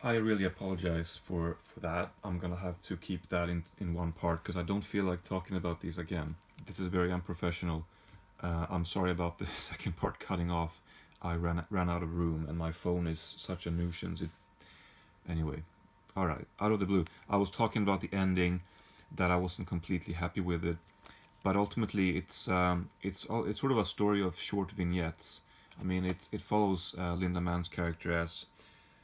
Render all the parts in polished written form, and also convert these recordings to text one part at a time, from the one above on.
I really apologize for that. I'm gonna have to keep that in one part because I don't feel like talking about these again. This is very unprofessional. I'm sorry about the second part cutting off. I ran out of room and my phone is such a nuisance. Anyway, all right. Out of the blue, I was talking about the ending that I wasn't completely happy with it, but ultimately it's sort of a story of short vignettes. I mean, it follows Linda Mann's character as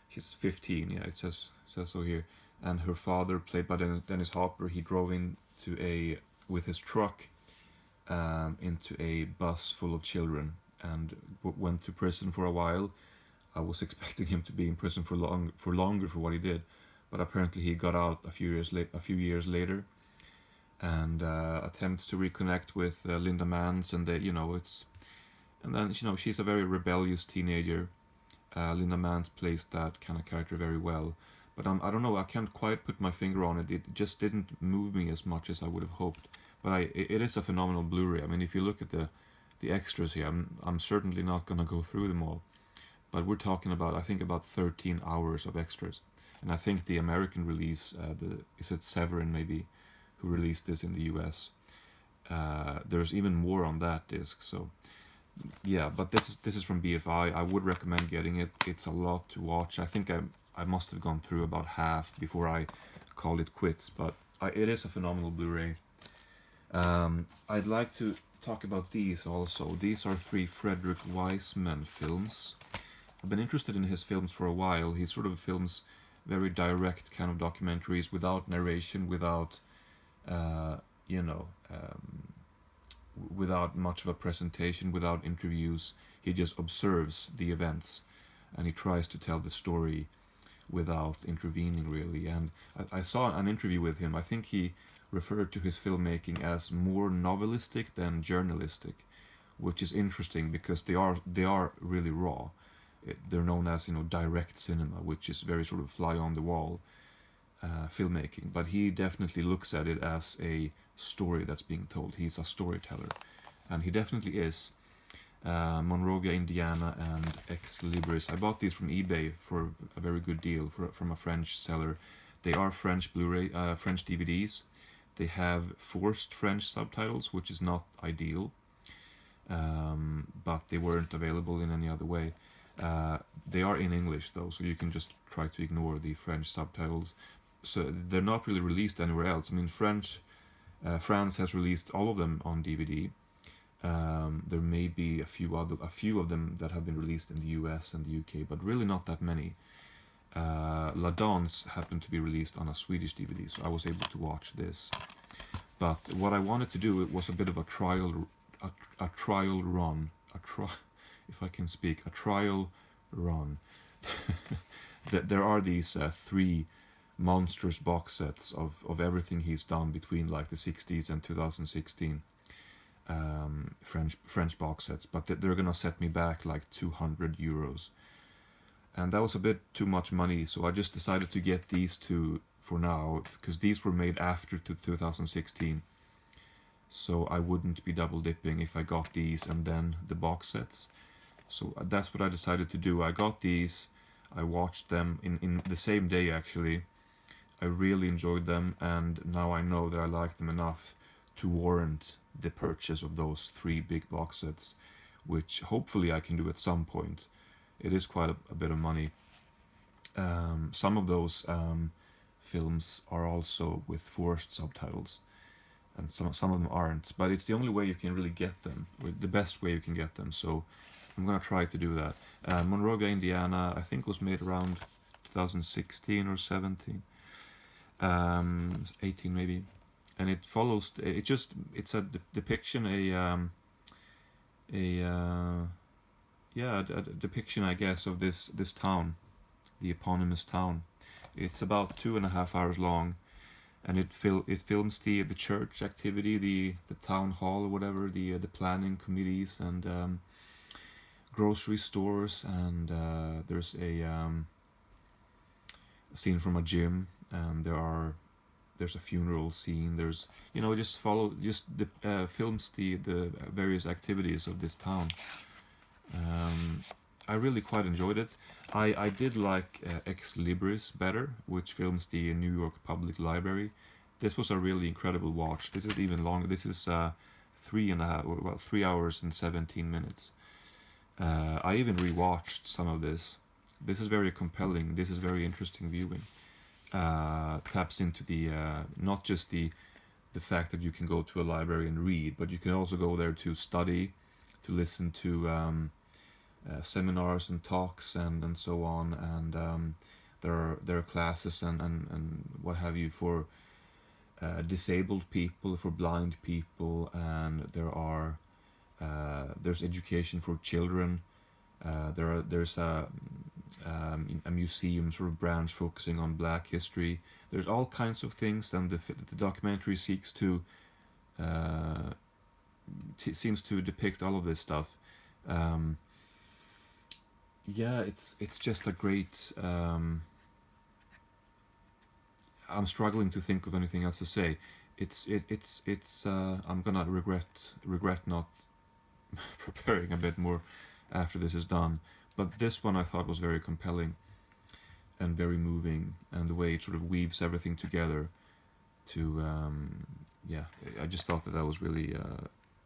he's 15. Yeah, it says so here. And her father, played by Dennis Hopper, he drove into a with his truck into a bus full of children and went to prison for a while. I was expecting him to be in prison for longer for what he did, but apparently he got out a few years later, and attempts to reconnect with Linda Manns, and and then she's a very rebellious teenager. Linda Manns plays that kind of character very well, but I don't know, I can't quite put my finger on it. It just didn't move me as much as I would have hoped. But it is a phenomenal Blu-ray. I mean, if you look at the extras here, I'm certainly not gonna go through them all, but we're talking about, I think, about 13 hours of extras, and I think the American release, if it's Severin maybe, who released this in the U.S. There's even more on that disc. So yeah, but this is from BFI. I would recommend getting it. It's a lot to watch. I think I must have gone through about half before I called it quits, but it is a phenomenal Blu-ray. I'd like to talk about these also. These are 3 Frederick Wiseman films. I've been interested in his films for a while. He sort of films very direct kind of documentaries without narration, without uh, you know, without much of a presentation, without interviews. He just observes the events and he tries to tell the story without intervening really. And I saw an interview with him. I think he referred to his filmmaking as more novelistic than journalistic, which is interesting because they are really raw. They're known as direct cinema, which is very sort of fly on the wall filmmaking. But he definitely looks at it as a story that's being told. He's a storyteller, and he definitely is. Monrovia, Indiana, and Ex Libris. I bought these from eBay for a very good deal from a French seller. They are French Blu-ray, French DVDs. They have forced French subtitles, which is not ideal, but they weren't available in any other way. They are in English though, so you can just try to ignore the French subtitles. So they're not really released anywhere else. I mean, France has released all of them on DVD. There may be a few of them that have been released in the US and the UK, but really not that many. La Danse happened to be released on a Swedish DVD, so I was able to watch this. But what I wanted to do, it was a bit of a trial run, if I can speak, a trial run. There are these 3 monstrous box sets of everything he's done between like the 60s and 2016. French box sets, but they're gonna set me back like 200 euros, and that was a bit too much money, so I just decided to get these 2 for now, because these were made after 2016, so I wouldn't be double dipping if I got these and then the box sets. So that's what I decided to do. I got these, I watched them in the same day actually. I really enjoyed them, and now I know that I like them enough to warrant the purchase of those 3 big box sets, which hopefully I can do at some point. It is quite a bit of money. Some of those films are also with forced subtitles, and some of them aren't, but it's the only way you can really get them, or the best way you can get them, so I'm gonna try to do that. Monrovia, Indiana, I think was made around 2016 or 17, 18 maybe, and it follows. It's a depiction, a depiction, I guess, of this town, the eponymous town. It's about 2.5 hours long, and it films the church activity, the town hall or whatever, the planning committees, and grocery stores, and there's a scene from a gym, and there's a funeral scene. There's films the various activities of this town. I really quite enjoyed it. I did like Ex Libris better, which films the New York Public Library. This was a really incredible watch. This is even longer. This is 3 hours and 17 minutes. I even rewatched some of this. This is very compelling. This is very interesting viewing. Taps into the not just the fact that you can go to a library and read, but you can also go there to study, to listen to seminars and talks and so on. And there are classes and what have you for disabled people, for blind people, and there's education for children. There's a museum sort of branch focusing on Black history. There's all kinds of things, and the documentary seems to depict all of this stuff. Yeah, it's just a great. I'm struggling to think of anything else to say. It's. I'm gonna regret not preparing a bit more after this is done. But this one I thought was very compelling and very moving, and the way it sort of weaves everything together. To yeah, I just thought that was really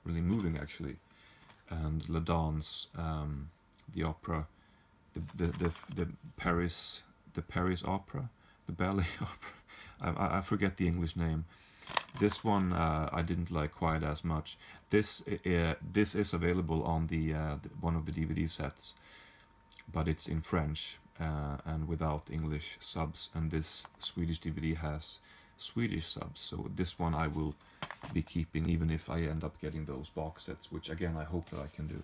really moving actually. And La Danse, the opera, the Paris opera, the ballet opera. I forget the English name. This one I didn't like quite as much. This is available on the one of the DVD sets, but it's in French and without English subs. And this Swedish DVD has Swedish subs, so this one I will be keeping, even if I end up getting those box sets, which again I hope that I can do.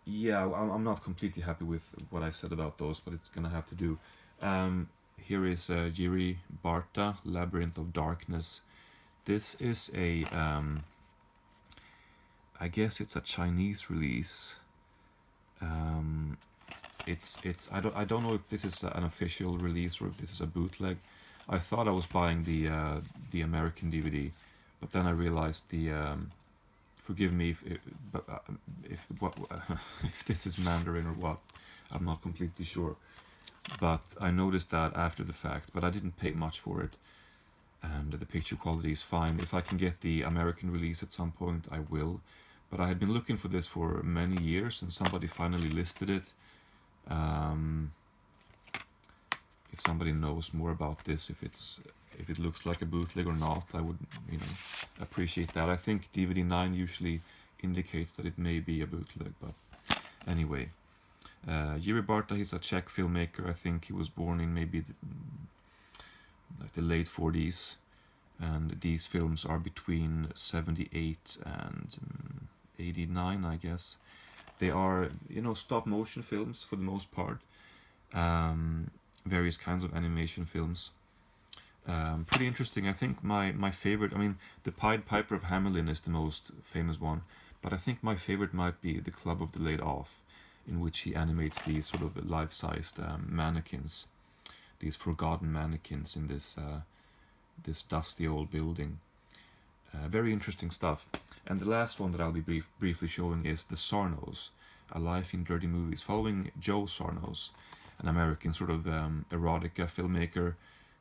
Yeah, I'm not completely happy with what I said about those, but it's gonna have to do. Here is Jiri Barta, Labyrinth of Darkness. This is a, I guess it's a Chinese release. I don't know if this is an official release or if this is a bootleg. I thought I was buying the American DVD, but then I realized forgive me if what if this is Mandarin or what. I'm not completely sure, but I noticed that after the fact. But I didn't pay much for it, and the picture quality is fine. If I can get the American release at some point, I will. But I had been looking for this for many years, and somebody finally listed it. If somebody knows more about this, if it looks like a bootleg or not, I would appreciate that. I think DVD 9 usually indicates that it may be a bootleg, but anyway. Jiri Barta, he's a Czech filmmaker. I think he was born in maybe the late 40s, and these films are between 78 and 89, I guess. They are, stop motion films for the most part. Various kinds of animation films. Pretty interesting. I think my favorite, the Pied Piper of Hamelin is the most famous one, but I think my favorite might be The Club of the Laid Off, in which he animates these sort of life-sized mannequins, these forgotten mannequins in this dusty old building. Very interesting stuff. And the last one that I'll be briefly showing is The Sarnos, A Life in Dirty Movies, following Joe Sarnos, an American sort of erotica filmmaker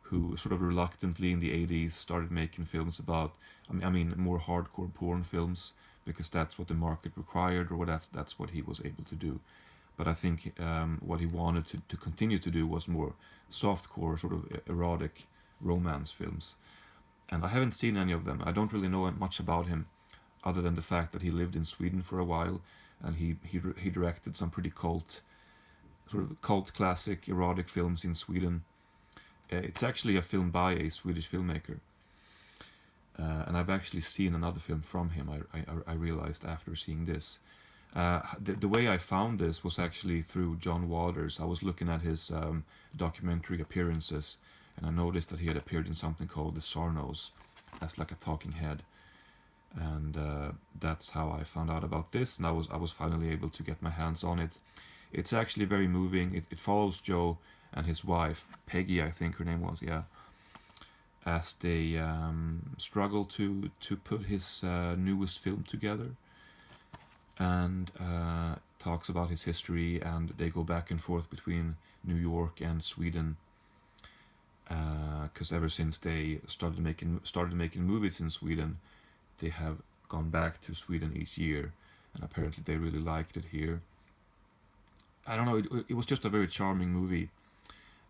who sort of reluctantly in the 80s started making films about, more hardcore porn films, because that's what the market required, or that's what he was able to do. But I think what he wanted to continue to do was more softcore, sort of erotic romance films. And I haven't seen any of them. I don't really know much about him, other than the fact that he lived in Sweden for a while, and he directed some pretty cult classic erotic films in Sweden. It's actually a film by a Swedish filmmaker. And I've actually seen another film from him, I realized after seeing this. The way I found this was actually through John Waters. I was looking at his documentary appearances, and I noticed that he had appeared in something called The Sarnos as like a talking head. And that's how I found out about this, and I was finally able to get my hands on it. It's actually very moving. It follows Joe and his wife, Peggy, I think her name was, yeah, as they struggle to put his newest film together. And talks about his history, and they go back and forth between New York and Sweden. Because ever since they started making movies in Sweden, they have gone back to Sweden each year, and apparently they really liked it here. I don't know. It was just a very charming movie.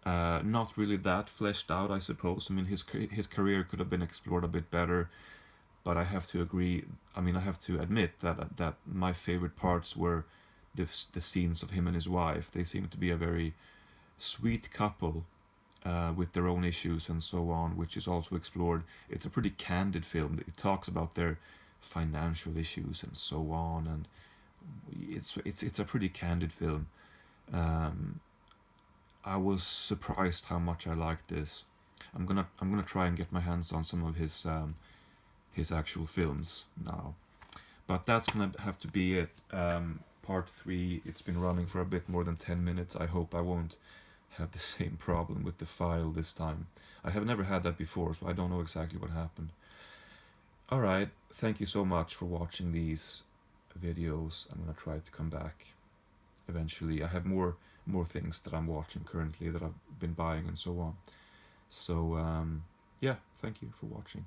Not really that fleshed out, I suppose. I mean, his career could have been explored a bit better, but I have to agree. I mean, I have to admit that my favorite parts were the scenes of him and his wife. They seem to be a very sweet couple, with their own issues and so on, which is also explored. It's a pretty candid film. It talks about their financial issues and so on, and it's a pretty candid film. Um, I was surprised how much I liked this. I'm gonna try and get my hands on some of his actual films now. But that's gonna have to be it. Part 3. It's been running for a bit more than 10 minutes. I hope I won't have the same problem with the file this time. I have never had that before, so I don't know exactly what happened. Alright, thank you so much for watching these videos. I'm gonna try to come back eventually. I have more things that I'm watching currently that I've been buying and so on. So yeah, thank you for watching.